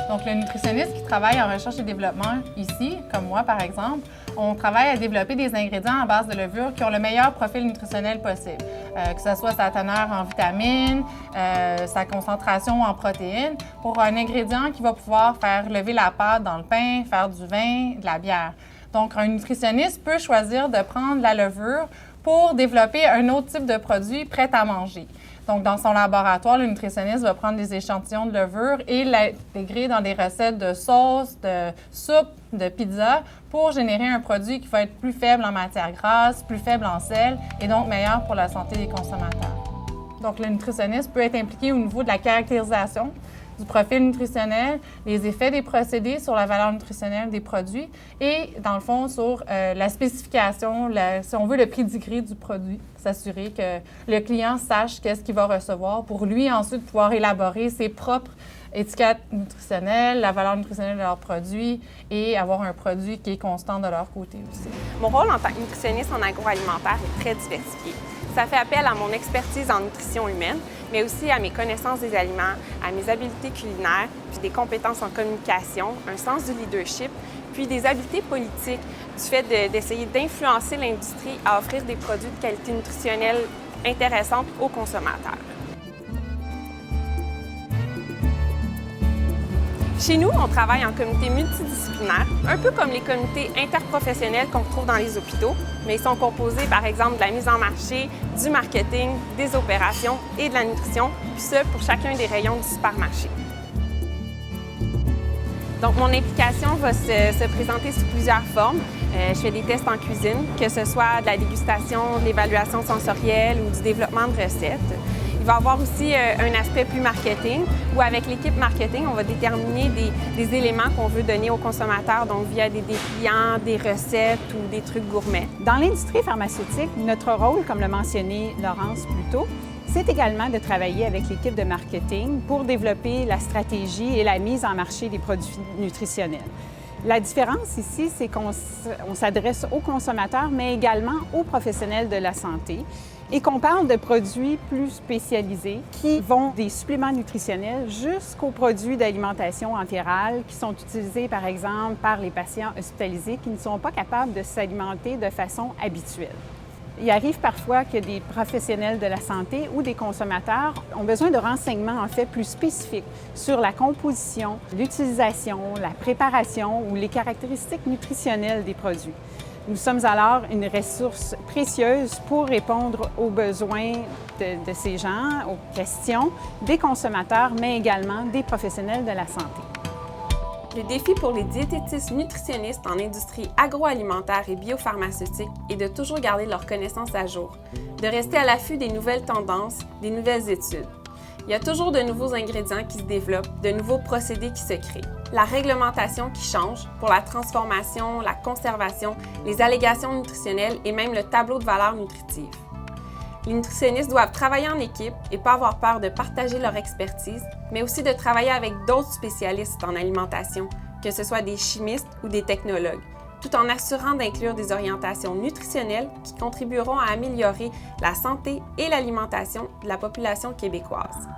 Donc, le nutritionniste qui travaille en recherche et développement ici, comme moi par exemple, on travaille à développer des ingrédients à base de levure qui ont le meilleur profil nutritionnel possible, que ce soit sa teneur en vitamines, sa concentration en protéines, pour un ingrédient qui va pouvoir faire lever la pâte dans le pain, faire du vin, de la bière. Donc, un nutritionniste peut choisir de prendre la levure pour développer un autre type de produit prêt à manger. Donc, dans son laboratoire, le nutritionniste va prendre des échantillons de levure et l'intégrer dans des recettes de sauce, de soupe, de pizza pour générer un produit qui va être plus faible en matière grasse, plus faible en sel et donc meilleur pour la santé des consommateurs. Donc, le nutritionniste peut être impliqué au niveau de la caractérisation du profil nutritionnel, les effets des procédés sur la valeur nutritionnelle des produits et, dans le fond, sur la spécification, si on veut, le pédigré du produit. S'assurer que le client sache qu'est-ce qu'il va recevoir pour lui ensuite pouvoir élaborer ses propres étiquettes nutritionnelles, la valeur nutritionnelle de leurs produits et avoir un produit qui est constant de leur côté aussi. Mon rôle en tant que nutritionniste en agroalimentaire est très diversifié. Ça fait appel à mon expertise en nutrition humaine, mais aussi à mes connaissances des aliments, à mes habiletés culinaires, puis des compétences en communication, un sens du leadership, puis des habiletés politiques du fait d'essayer d'influencer l'industrie à offrir des produits de qualité nutritionnelle intéressante aux consommateurs. Chez nous, on travaille en comité multidisciplinaire, un peu comme les comités interprofessionnels qu'on retrouve dans les hôpitaux, mais ils sont composés par exemple de la mise en marché, du marketing, des opérations et de la nutrition, puis ça pour chacun des rayons du supermarché. Donc, mon implication va se présenter sous plusieurs formes. Je fais des tests en cuisine, que ce soit de la dégustation, de l'évaluation sensorielle ou du développement de recettes. Il va y avoir aussi un aspect plus marketing, où avec l'équipe marketing, on va déterminer des éléments qu'on veut donner aux consommateurs, donc via des dépliants, des recettes ou des trucs gourmets. Dans l'industrie pharmaceutique, notre rôle, comme l'a mentionné Laurence plus tôt, c'est également de travailler avec l'équipe de marketing pour développer la stratégie et la mise en marché des produits nutritionnels. La différence ici, c'est qu'on s'adresse aux consommateurs, mais également aux professionnels de la santé et qu'on parle de produits plus spécialisés qui vont des suppléments nutritionnels jusqu'aux produits d'alimentation entérale qui sont utilisés, par exemple, par les patients hospitalisés qui ne sont pas capables de s'alimenter de façon habituelle. Il arrive parfois que des professionnels de la santé ou des consommateurs ont besoin de renseignements en fait plus spécifiques sur la composition, l'utilisation, la préparation ou les caractéristiques nutritionnelles des produits. Nous sommes alors une ressource précieuse pour répondre aux besoins de ces gens, aux questions des consommateurs, mais également des professionnels de la santé. Le défi pour les diététistes nutritionnistes en industrie agroalimentaire et biopharmaceutique est de toujours garder leurs connaissances à jour, de rester à l'affût des nouvelles tendances, des nouvelles études. Il y a toujours de nouveaux ingrédients qui se développent, de nouveaux procédés qui se créent. La réglementation qui change pour la transformation, la conservation, les allégations nutritionnelles et même le tableau de valeur nutritive. Les nutritionnistes doivent travailler en équipe et pas avoir peur de partager leur expertise, mais aussi de travailler avec d'autres spécialistes en alimentation, que ce soit des chimistes ou des technologues, tout en assurant d'inclure des orientations nutritionnelles qui contribueront à améliorer la santé et l'alimentation de la population québécoise.